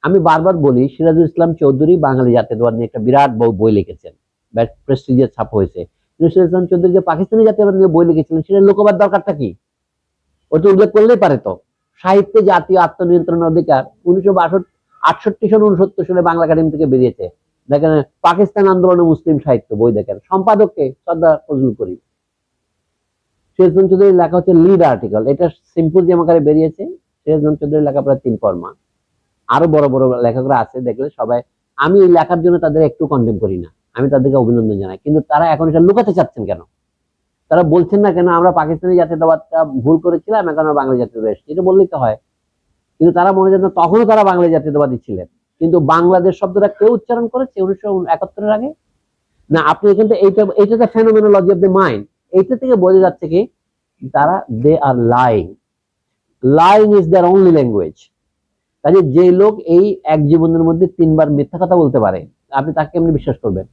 আমি বারবার বলি, সিরাজুল ইসলাম চৌধুরী বাঙালি জাতীয়তাবাদ নিয়ে একটা বিরাট বই লিখেছেন, প্রেস্টিজিয়াস ছাপা হয়েছে। কিন্তু সিরাজুল ইসলাম চৌধুরী যে পাকিস্তানি জাতীয়তাবাদ নিয়ে বই লিখেছিলেন, সেটা লোকবার দরকারটা কি? ওটা উল্লেখ করলেই পারে তো। সাহিত্যে জাতীয় আত্মনিয়ন্ত্রণের অধিকার 1962 সন 69 সালে বাংলা একাডেমি থেকে বেরিয়েছে। দেখেন, পাকিস্তান আন্দোলনে মুসলিম সাহিত্য বই দেখেন, সম্পাদককে শ্রদ্ধা ফজলুল করিম। সিরাজুল চৌধুরীর লেখা হচ্ছে লিড আর্টিকেল, এটা সিম্পোজিয়াম আকারে বেরিয়েছে। সিরাজুল চৌধুরীর লেখা প্রায় 3 ফর্মা। আরো বড় বড় লেখকরা আছে, দেখলে সবাই। আমি এই লেখার জন্য তাদের একটু কন্ডেম করি না, আমি তাদেরকে অভিনন্দন জানাই। কিন্তু তারা এখন এটা লুকাতে চাচ্ছেন কেন? তারা বলছেন না কেন আমরা পাকিস্তানি জাতীয়তাবাদটা ভুল করেছিলাম, এখন আমরা বাঙালি জাতীয়তাবাদ এসেছি, এটা বললেই তো হয়। কিন্তু তারা মনে হয় তখনও তারা বাঙালি জাতীয়তাবাদী ছিলেন। কিন্তু বাংলাদেশ শব্দটা কেউ উচ্চারণ করেছে 1971 আগে? না। আপনি এখান থেকে এইটা এইটা the phenomenology of the mind, এইটা থেকে বোঝা যাচ্ছে কি তারা they are lying. Lying is their only language. কাজে যে লোক এই এক জীবনের মধ্যে 3 বার মিথ্যা কথা বলতে পারে, আপনি তাকে কেমনি বিশ্বাস করবেন?